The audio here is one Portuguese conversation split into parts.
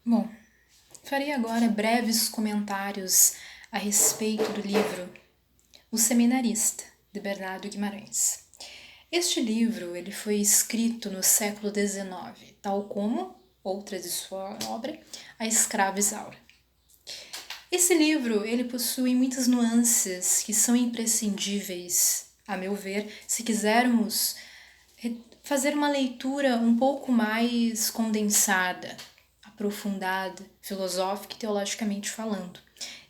Bom, farei agora breves comentários a respeito do livro O Seminarista, de Bernardo Guimarães. Este livro ele foi escrito no século XIX, tal como outras de sua obra, A Escrava Isaura. Esse livro ele possui muitas nuances que são imprescindíveis, a meu ver, se quisermos fazer uma leitura um pouco mais condensada, aprofundada, filosófica e teologicamente falando.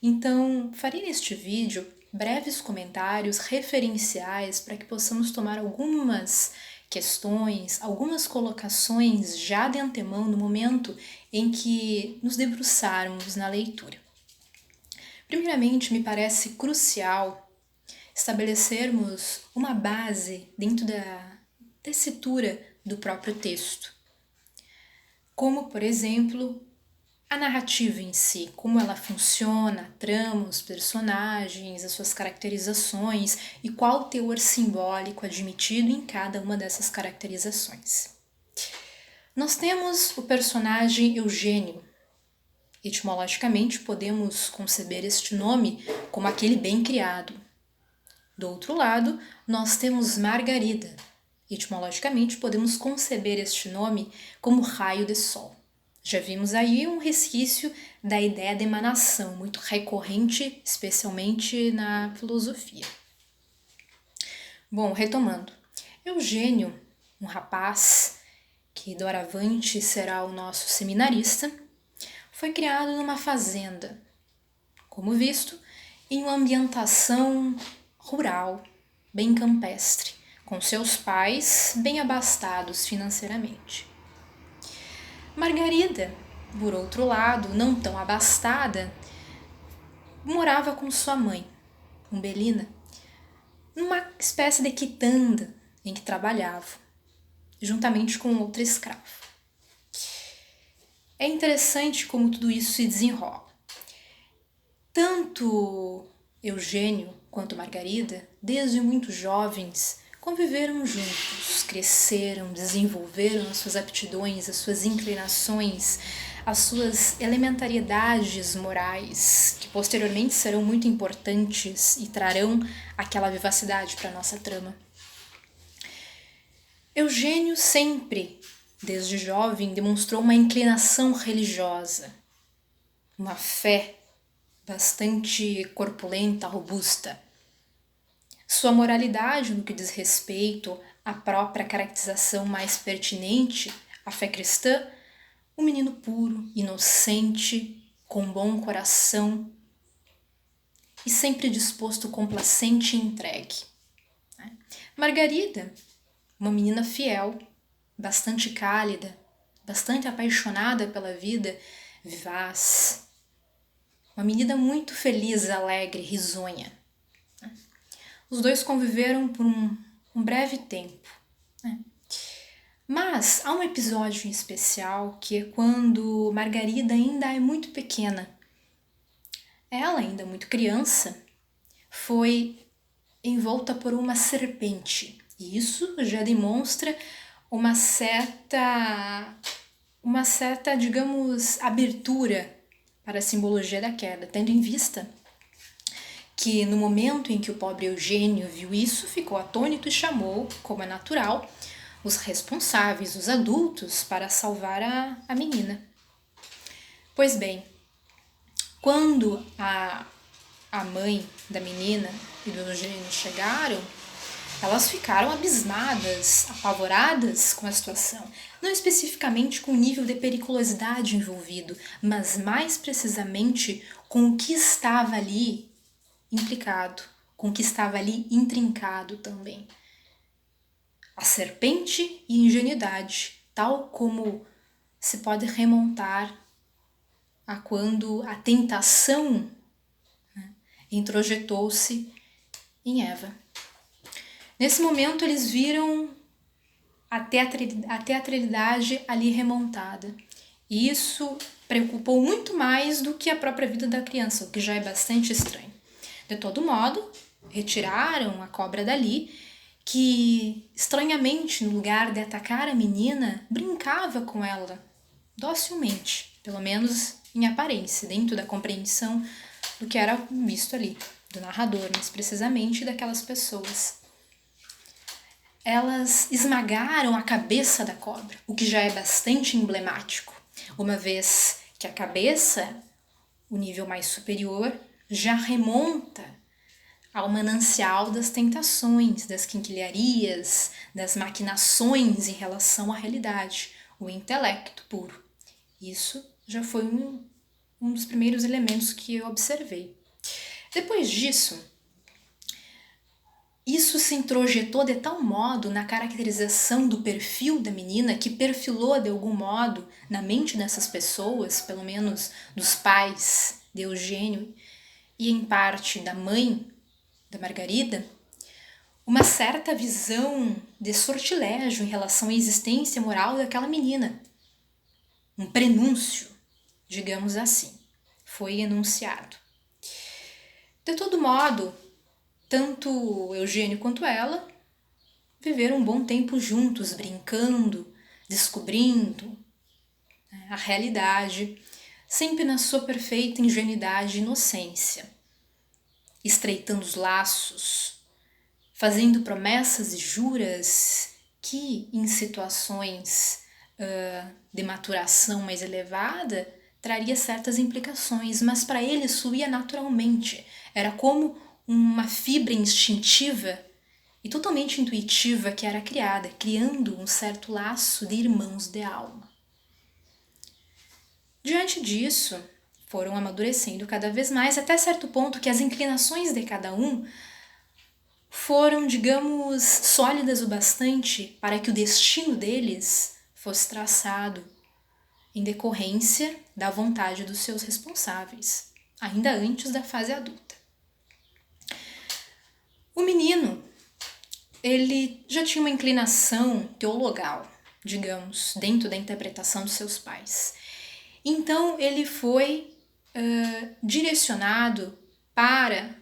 Então, farei neste vídeo breves comentários referenciais para que possamos tomar algumas questões, algumas colocações já de antemão no momento em que nos debruçarmos na leitura. Primeiramente, me parece crucial estabelecermos uma base dentro da tessitura do próprio texto, como, por exemplo, a narrativa em si, como ela funciona, a trama, os personagens, as suas caracterizações e qual o teor simbólico admitido em cada uma dessas caracterizações. Nós temos o personagem Eugênio. Etimologicamente, podemos conceber este nome como aquele bem criado. Do outro lado, nós temos Margarida. Etimologicamente, podemos conceber este nome como raio de sol. Já vimos aí um resquício da ideia de emanação, muito recorrente, especialmente na filosofia. Bom, retomando. Eugênio, um rapaz que doravante será o nosso seminarista, foi criado numa fazenda, como visto, em uma ambientação rural, bem campestre, com seus pais bem abastados financeiramente. Margarida, por outro lado, não tão abastada, morava com sua mãe, Umbelina, numa espécie de quitanda em que trabalhava, juntamente com outra escrava. É interessante como tudo isso se desenrola. Tanto Eugênio quanto Margarida, desde muito jovens, conviveram juntos, cresceram, desenvolveram as suas aptidões, as suas inclinações, as suas elementariedades morais, que posteriormente serão muito importantes e trarão aquela vivacidade para a nossa trama. Eugênio sempre, desde jovem, demonstrou uma inclinação religiosa, uma fé bastante corpulenta, robusta. Sua moralidade no que diz respeito à própria caracterização mais pertinente, a fé cristã, um menino puro, inocente, com bom coração e sempre disposto, complacente e entregue. Margarida, uma menina fiel, bastante cálida, bastante apaixonada pela vida, vivaz, uma menina muito feliz, alegre, risonha. Os dois conviveram por um breve tempo. Mas há um episódio em especial que é quando Margarida ainda é muito pequena. Ela, ainda muito criança, foi envolta por uma serpente. E isso já demonstra uma certa, digamos, abertura para a simbologia da queda, tendo em vista que no momento em que o pobre Eugênio viu isso, ficou atônito e chamou, como é natural, os responsáveis, os adultos, para salvar a menina. Pois bem, quando a mãe da menina e do Eugênio chegaram, elas ficaram abismadas, apavoradas com a situação. Não especificamente com o nível de periculosidade envolvido, mas mais precisamente com o que estava ali implicado, com o que estava ali intrincado também. A serpente e ingenuidade, tal como se pode remontar a quando a tentação introjetou-se em Eva. Nesse momento eles viram a teatralidade ali remontada. E isso preocupou muito mais do que a própria vida da criança, o que já é bastante estranho. De todo modo, retiraram a cobra dali, que estranhamente, no lugar de atacar a menina, brincava com ela docilmente, pelo menos em aparência, dentro da compreensão do que era visto ali, do narrador, mas precisamente daquelas pessoas. Elas esmagaram a cabeça da cobra, o que já é bastante emblemático, uma vez que a cabeça, o nível mais superior, já remonta ao manancial das tentações, das quinquilharias, das maquinações em relação à realidade, o intelecto puro. Isso já foi um dos primeiros elementos que eu observei. Depois disso, isso se introjetou de tal modo na caracterização do perfil da menina que perfilou de algum modo na mente dessas pessoas, pelo menos dos pais de Eugênio e em parte da mãe da Margarida, uma certa visão de sortilégio em relação à existência moral daquela menina. Um prenúncio, digamos assim, foi enunciado. De todo modo, tanto Eugênio quanto ela viveram um bom tempo juntos, brincando, descobrindo a realidade, sempre na sua perfeita ingenuidade e inocência, estreitando os laços, fazendo promessas e juras que, em situações de maturação mais elevada, traria certas implicações, mas para ele isso ia naturalmente. Era como uma fibra instintiva e totalmente intuitiva que era criada, criando um certo laço de irmãos de alma. Diante disso, foram amadurecendo cada vez mais, até certo ponto que as inclinações de cada um foram, digamos, sólidas o bastante para que o destino deles fosse traçado em decorrência da vontade dos seus responsáveis, ainda antes da fase adulta. O menino, ele já tinha uma inclinação teologal, digamos, dentro da interpretação dos seus pais. Então ele foi direcionado para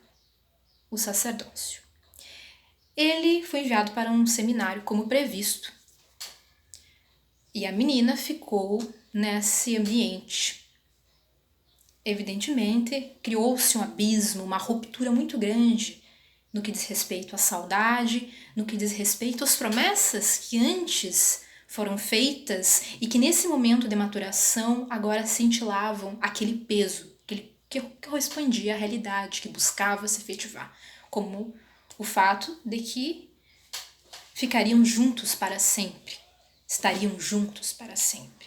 o sacerdócio. Ele foi enviado para um seminário como previsto. E a menina ficou nesse ambiente. Evidentemente, criou-se um abismo, uma ruptura muito grande no que diz respeito à saudade, no que diz respeito às promessas que antes foram feitas e que nesse momento de maturação agora cintilavam aquele peso, que correspondia à realidade, que buscava se efetivar, como o fato de que ficariam juntos para sempre, estariam juntos para sempre.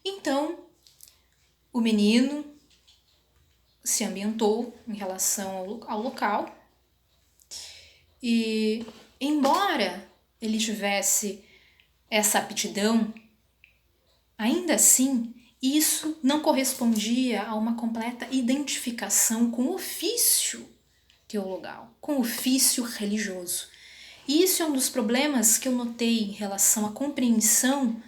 Então, o menino se ambientou em relação ao local e, embora ele tivesse essa aptidão, ainda assim, isso não correspondia a uma completa identificação com o ofício teologal, com o ofício religioso. E isso é um dos problemas que eu notei em relação à compreensão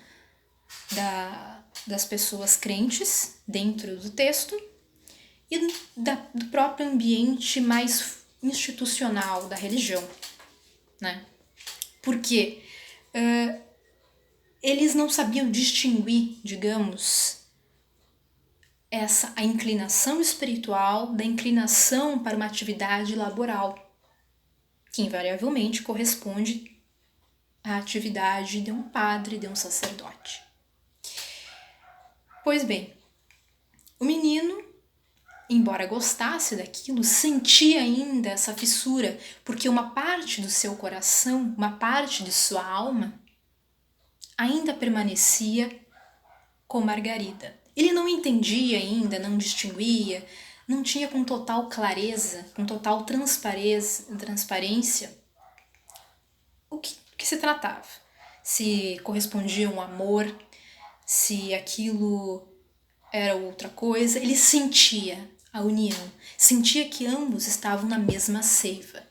das pessoas crentes dentro do texto e do próprio ambiente mais institucional da religião, né? Porque eles não sabiam distinguir, digamos, a inclinação espiritual da inclinação para uma atividade laboral, que invariavelmente corresponde à atividade de um padre, de um sacerdote. Pois bem, o menino, embora gostasse daquilo, sentia ainda essa fissura, porque uma parte do seu coração, uma parte de sua alma, ainda permanecia com Margarida. Ele não entendia ainda, não distinguia, não tinha com total clareza, com total transparência o que se tratava. Se correspondia um amor, se aquilo era outra coisa. Ele sentia a união, sentia que ambos estavam na mesma seiva.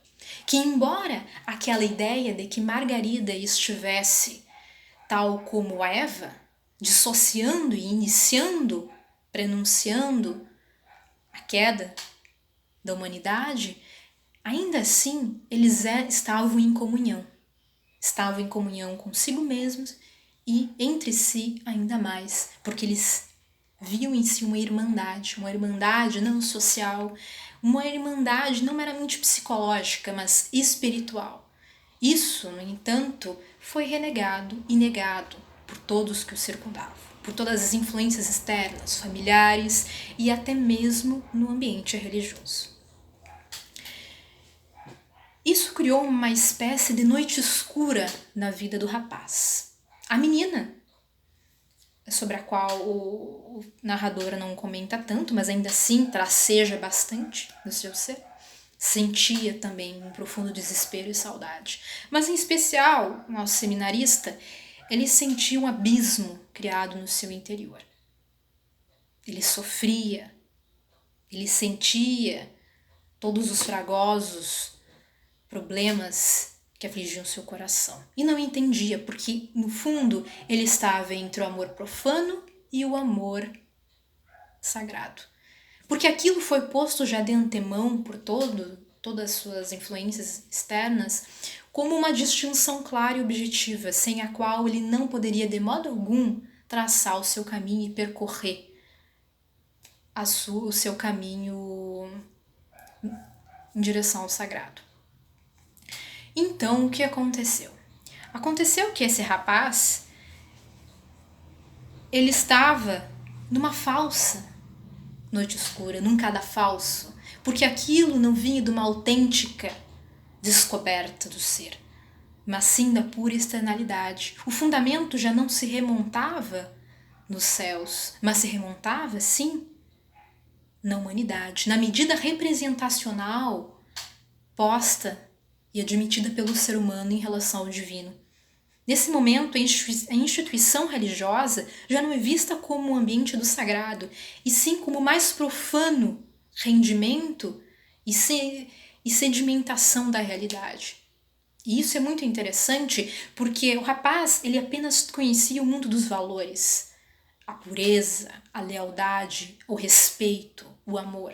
Que embora aquela ideia de que Margarida estivesse tal como Eva, dissociando e iniciando, prenunciando a queda da humanidade, ainda assim eles estavam em comunhão. Estavam em comunhão consigo mesmos e entre si ainda mais, porque eles viam em si uma irmandade não social, uma irmandade não meramente psicológica, mas espiritual. Isso, no entanto, foi renegado e negado por todos que o circundavam, por todas as influências externas, familiares e até mesmo no ambiente religioso. Isso criou uma espécie de noite escura na vida do rapaz. A menina, sobre a qual o narrador não comenta tanto, mas ainda assim traceja bastante no seu ser, sentia também um profundo desespero e saudade. Mas em especial, o nosso seminarista, ele sentia um abismo criado no seu interior. Ele sofria, ele sentia todos os fragosos problemas que afligiam seu coração. E não entendia, porque no fundo ele estava entre o amor profano e o amor sagrado. Porque aquilo foi posto já de antemão por todas as suas influências externas como uma distinção clara e objetiva, sem a qual ele não poderia de modo algum traçar o seu caminho e percorrer o seu caminho em direção ao sagrado. Então, o que aconteceu? Aconteceu que esse rapaz, ele estava numa falsa noite escura, num cadafalso, porque aquilo não vinha de uma autêntica descoberta do ser, mas sim da pura externalidade. O fundamento já não se remontava nos céus, mas se remontava, sim, na humanidade, na medida representacional posta e admitida pelo ser humano em relação ao divino. Nesse momento, a instituição religiosa já não é vista como um ambiente do sagrado, e sim como o mais profano rendimento e sedimentação da realidade. E isso é muito interessante porque o rapaz ele apenas conhecia o mundo dos valores, a pureza, a lealdade, o respeito, o amor,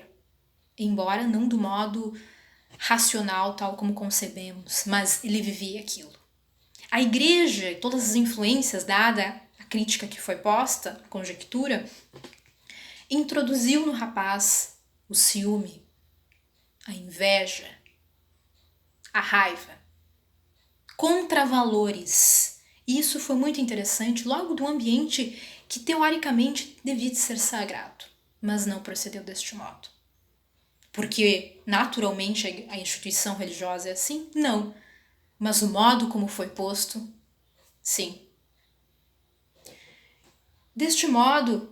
embora não do modo racional tal como concebemos, mas ele vivia aquilo. A igreja e todas as influências dada a crítica que foi posta, a conjectura, introduziu no rapaz o ciúme, a inveja, a raiva, contravalores. E isso foi muito interessante logo do ambiente que teoricamente devia de ser sagrado, mas não procedeu deste modo. Porque naturalmente a instituição religiosa é assim? Não. Mas o modo como foi posto, sim. Deste modo,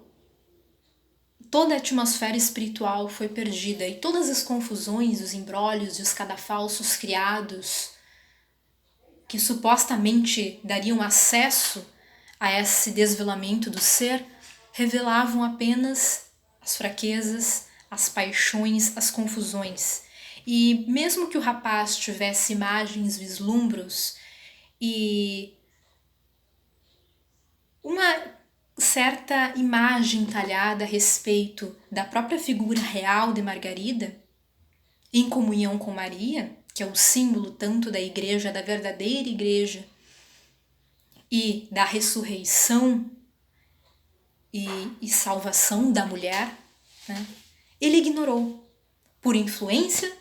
toda a atmosfera espiritual foi perdida e todas as confusões, os embrólios e os cadafalsos criados que supostamente dariam acesso a esse desvelamento do ser, revelavam apenas as fraquezas, as paixões, as confusões. E mesmo que o rapaz tivesse imagens, vislumbros e uma certa imagem talhada a respeito da própria figura real de Margarida, em comunhão com Maria, que é o símbolo tanto da igreja, da verdadeira igreja, e da ressurreição e salvação da mulher, né? Ele ignorou, por influência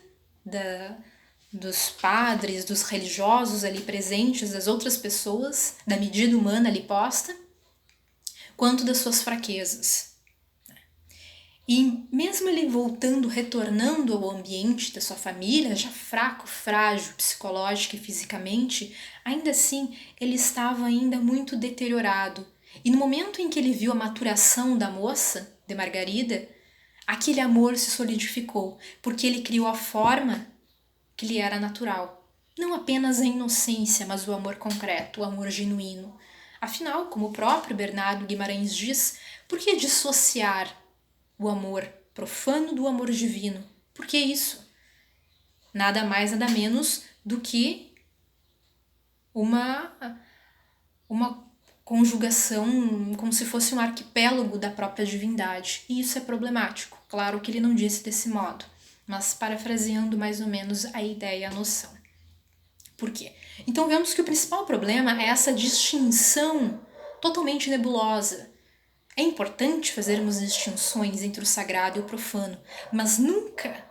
dos padres, dos religiosos ali presentes, das outras pessoas, da medida humana ali posta, quanto das suas fraquezas. E mesmo ele voltando, retornando ao ambiente da sua família, já fraco, frágil, psicológica e fisicamente, ainda assim ele estava ainda muito deteriorado. E no momento em que ele viu a maturação da moça, de Margarida, aquele amor se solidificou, porque ele criou a forma que lhe era natural. Não apenas a inocência, mas o amor concreto, o amor genuíno. Afinal, como o próprio Bernardo Guimarães diz, por que dissociar o amor profano do amor divino? Por que isso? Nada mais, nada menos do que uma conjugação como se fosse um arquipélago da própria divindade. E isso é problemático. Claro que ele não disse desse modo, mas parafraseando mais ou menos a ideia, a noção. Por quê? Então vemos que o principal problema é essa distinção totalmente nebulosa. É importante fazermos distinções entre o sagrado e o profano, mas nunca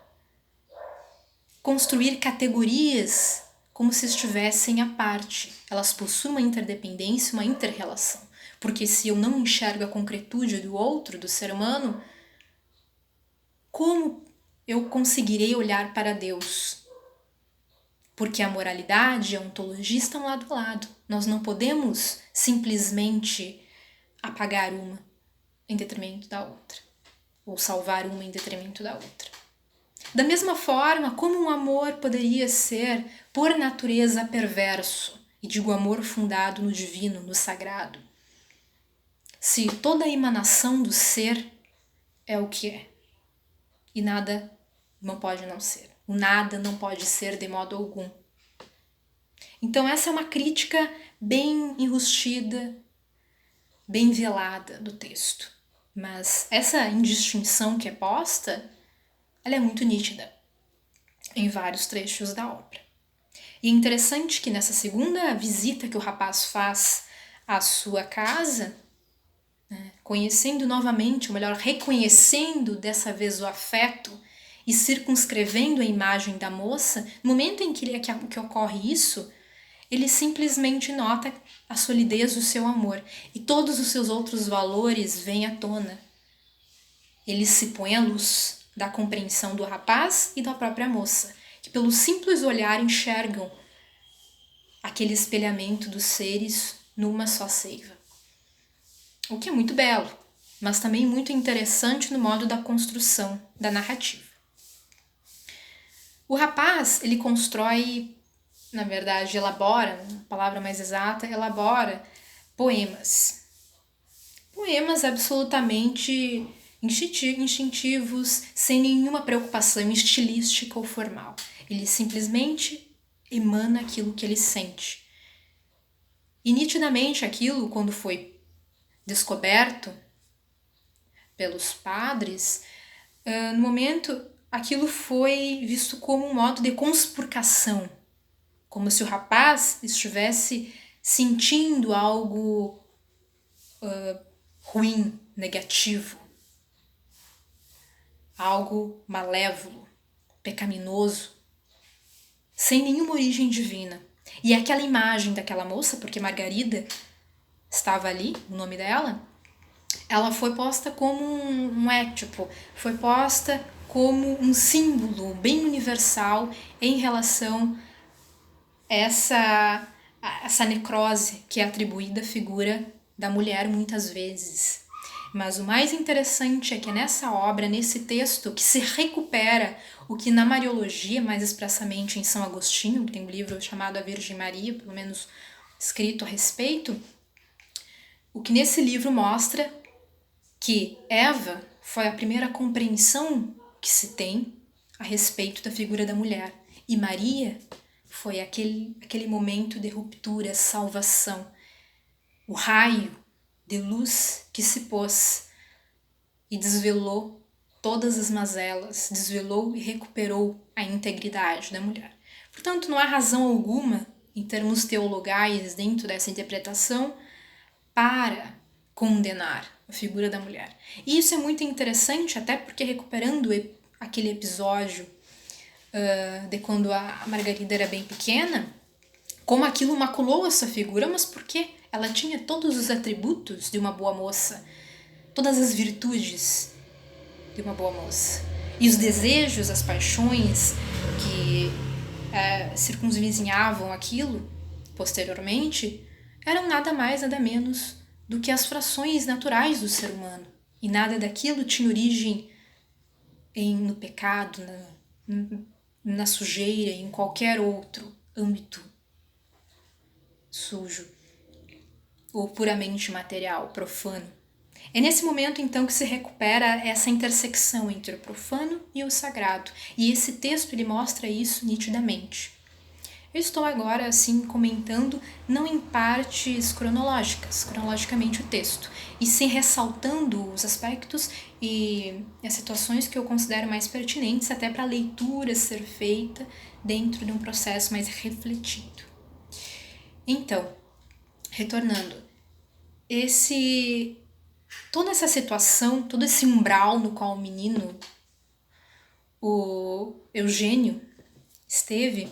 construir categorias como se estivessem à parte. Elas possuem uma interdependência, uma inter-relação. Porque se eu não enxergo a concretude do outro, do ser humano, como eu conseguirei olhar para Deus? Porque a moralidade e a ontologia estão lado a lado. Nós não podemos simplesmente apagar uma em detrimento da outra, ou salvar uma em detrimento da outra. Da mesma forma, como um amor poderia ser, por natureza, perverso, e digo amor fundado no divino, no sagrado, se toda a emanação do ser é o que é, e nada não pode não ser. O nada não pode ser de modo algum. Então essa é uma crítica bem enrustida, bem velada do texto. Mas essa indistinção que é posta, ela é muito nítida em vários trechos da obra. E é interessante que nessa segunda visita que o rapaz faz à sua casa, conhecendo novamente, ou melhor, reconhecendo dessa vez o afeto e circunscrevendo a imagem da moça, no momento em que ocorre isso, ele simplesmente nota a solidez do seu amor e todos os seus outros valores vêm à tona. Ele se põe à luz da compreensão do rapaz e da própria moça, que pelo simples olhar enxergam aquele espelhamento dos seres numa só seiva. O que é muito belo, mas também muito interessante no modo da construção da narrativa. O rapaz, ele constrói, na verdade, elabora, a palavra mais exata, elabora poemas. Poemas absolutamente instintivos, sem nenhuma preocupação estilística ou formal. Ele simplesmente emana aquilo que ele sente. E nitidamente aquilo, quando foi descoberto pelos padres, no momento aquilo foi visto como um modo de conspurcação, como se o rapaz estivesse sentindo algo ruim, negativo, algo malévolo, pecaminoso, sem nenhuma origem divina. E aquela imagem daquela moça, porque Margarida estava ali, o nome dela, ela foi posta como um étipo, foi posta como um símbolo bem universal em relação a essa necrose que é atribuída à figura da mulher muitas vezes. Mas o mais interessante é que nessa obra, nesse texto, que se recupera o que na Mariologia, mais expressamente em São Agostinho, que tem um livro chamado A Virgem Maria, pelo menos escrito a respeito, o que nesse livro mostra que Eva foi a primeira compreensão que se tem a respeito da figura da mulher. E Maria foi aquele momento de ruptura, salvação, o raio de luz que se pôs e desvelou todas as mazelas, desvelou e recuperou a integridade da mulher. Portanto, não há razão alguma, em termos teologais, dentro dessa interpretação, para condenar a figura da mulher. E isso é muito interessante, até porque recuperando aquele episódio de quando a Margarida era bem pequena, como aquilo maculou essa figura, mas porque ela tinha todos os atributos de uma boa moça, todas as virtudes de uma boa moça. E os desejos, as paixões que circunvizinhavam aquilo posteriormente eram nada mais, nada menos do que as frações naturais do ser humano. E nada daquilo tinha origem no pecado, na sujeira, em qualquer outro âmbito sujo ou puramente material, profano. É nesse momento, então, que se recupera essa intersecção entre o profano e o sagrado. E esse texto ele mostra isso nitidamente. Eu estou agora, assim, comentando não em partes cronologicamente o texto, e sim ressaltando os aspectos e as situações que eu considero mais pertinentes até para a leitura ser feita dentro de um processo mais refletido. Então, retornando, toda essa situação, todo esse umbral no qual o menino, o Eugênio, esteve,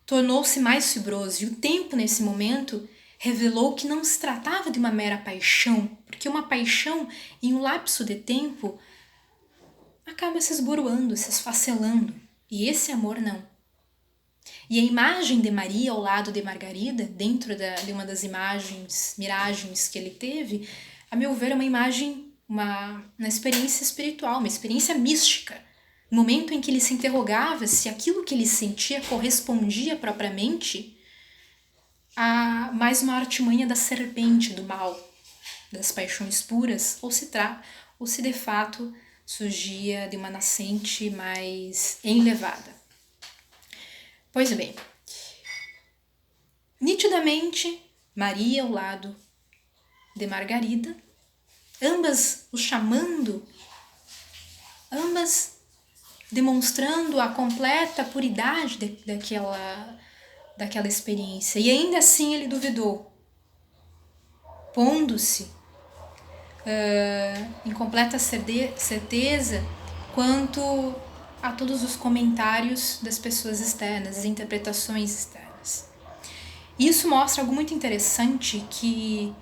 tornou-se mais fibroso, e o tempo nesse momento revelou que não se tratava de uma mera paixão, porque uma paixão, em um lapso de tempo, acaba se esboroando, se esfacelando, e esse amor não. E a imagem de Maria ao lado de Margarida, dentro de uma das miragens que ele teve, a meu ver, é uma imagem, uma experiência espiritual, uma experiência mística. No momento em que ele se interrogava se aquilo que ele sentia correspondia propriamente a mais uma artimanha da serpente, do mal, das paixões puras, ou se de fato surgia de uma nascente mais elevada. Pois bem, nitidamente, Maria ao lado de Margarida, ambas o chamando, ambas demonstrando a completa puridade daquela experiência. E ainda assim ele duvidou, pondo-se em completa certeza quanto a todos os comentários das pessoas externas, as interpretações externas. Isso mostra algo muito interessante que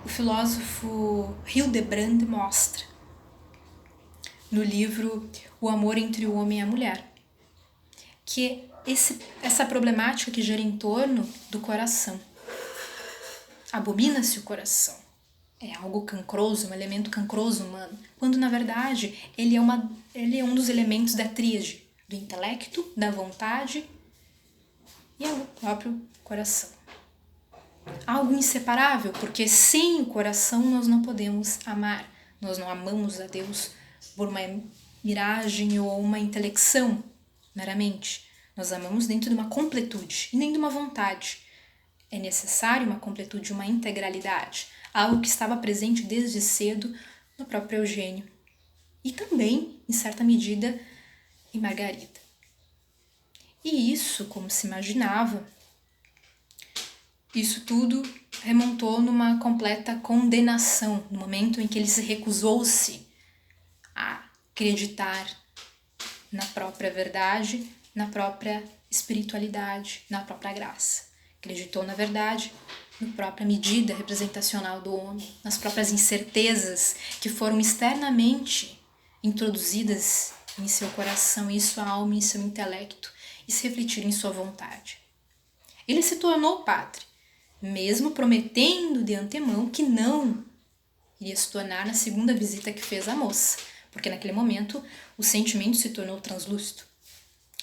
o filósofo Hildebrand mostra no livro O Amor entre o Homem e a Mulher, que essa problemática que gira em torno do coração. Abomina-se o coração. É algo cancroso, um elemento cancroso humano, quando na verdade ele é um dos elementos da tríade, do intelecto, da vontade e é o próprio coração. Algo inseparável, porque sem o coração nós não podemos amar, nós não amamos a Deus por uma miragem ou uma intelecção, meramente. Nós amamos dentro de uma completude e nem de uma vontade. É necessário uma completude, uma integralidade, algo que estava presente desde cedo no próprio Eugênio e também, em certa medida, em Margarida. E isso, como se imaginava, isso tudo remontou numa completa condenação, no momento em que ele se recusou-se a acreditar na própria verdade, na própria espiritualidade, na própria graça. Acreditou na verdade, na própria medida representacional do homem, nas próprias incertezas que foram externamente introduzidas em seu coração, em sua alma, em seu intelecto, e se refletiram em sua vontade. Ele se tornou padre, mesmo prometendo de antemão que não iria se tornar na segunda visita que fez à moça, porque naquele momento o sentimento se tornou translúcido.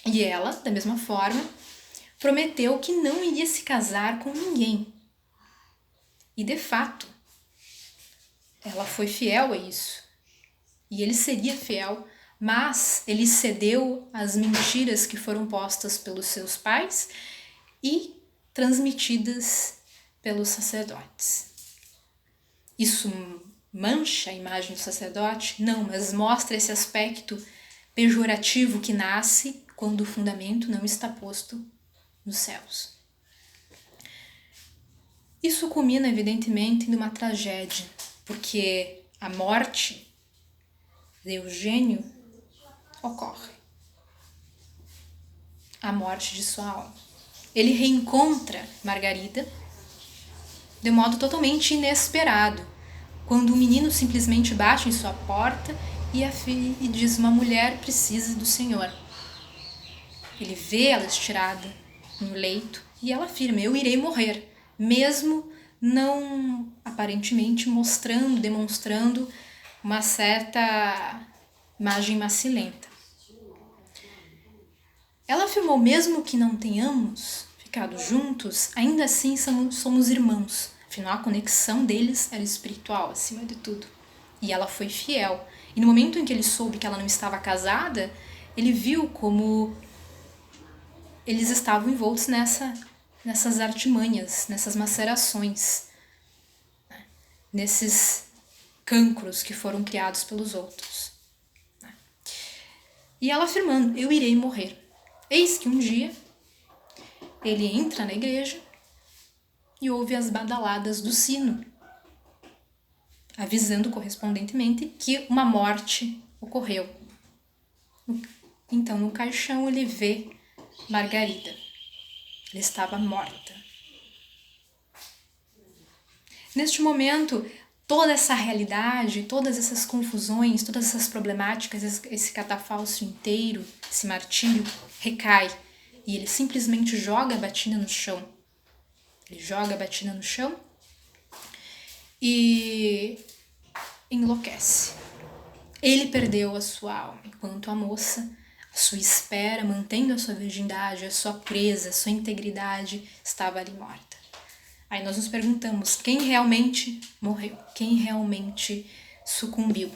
E ela, da mesma forma, prometeu que não iria se casar com ninguém. E de fato, ela foi fiel a isso. E ele seria fiel, mas ele cedeu às mentiras que foram postas pelos seus pais e transmitidas pelos sacerdotes. Isso mancha a imagem do sacerdote? Não, mas mostra esse aspecto pejorativo que nasce quando o fundamento não está posto nos céus. Isso culmina, evidentemente, em uma tragédia, porque a morte de Eugênio ocorre. A morte de sua alma. Ele reencontra Margarida de modo totalmente inesperado, quando o menino simplesmente bate em sua porta e diz: uma mulher precisa do Senhor. Ele vê ela estirada no leito e ela afirma: eu irei morrer, mesmo não aparentemente demonstrando uma certa imagem macilenta. Ela afirmou: mesmo que não tenhamos ficado juntos, ainda assim somos irmãos. Afinal, a conexão deles era espiritual, acima de tudo. E ela foi fiel. E no momento em que ele soube que ela não estava casada, ele viu como eles estavam envoltos nessas artimanhas, nessas macerações, né? Nesses cancros que foram criados pelos outros. Né? E ela afirmando: eu irei morrer. Eis que um dia ele entra na igreja e houve as badaladas do sino, avisando correspondentemente que uma morte ocorreu. Então, no caixão, ele vê Margarida. Ela estava morta. Neste momento, toda essa realidade, todas essas confusões, todas essas problemáticas, esse catafalso inteiro, esse martírio, recai. E ele simplesmente joga a batina no chão. Ele joga a batina no chão e enlouquece. Ele perdeu a sua alma, enquanto a moça, a sua espera, mantendo a sua virgindade, a sua presa, a sua integridade, estava ali morta. Aí nós nos perguntamos quem realmente morreu, quem realmente sucumbiu.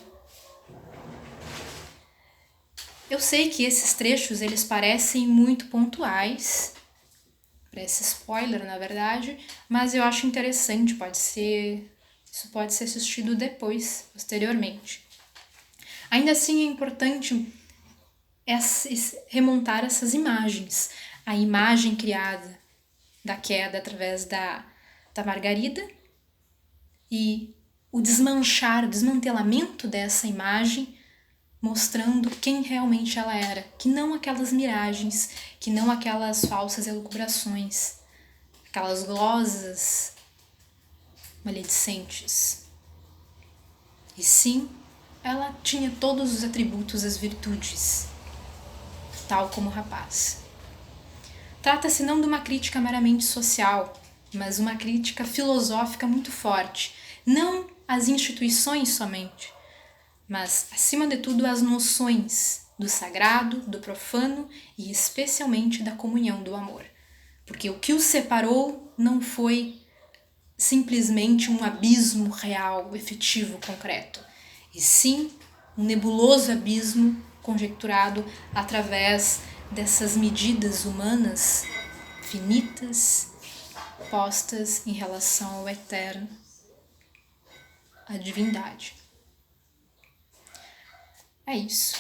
Eu sei que esses trechos eles parecem muito pontuais, parece spoiler na verdade, mas eu acho interessante, isso pode ser assistido depois, posteriormente. Ainda assim é importante remontar essas imagens, a imagem criada da queda através da Margarida e o desmantelamento dessa imagem, mostrando quem realmente ela era, que não aquelas miragens, que não aquelas falsas elucubrações, aquelas glosas maledicentes. E sim, ela tinha todos os atributos, as virtudes, tal como o rapaz. Trata-se não de uma crítica meramente social, mas uma crítica filosófica muito forte, não às instituições somente, mas, acima de tudo, às noções do sagrado, do profano e especialmente da comunhão do amor. Porque o que os separou não foi simplesmente um abismo real, efetivo, concreto, e sim um nebuloso abismo conjecturado através dessas medidas humanas finitas postas em relação ao eterno, à divindade. É isso.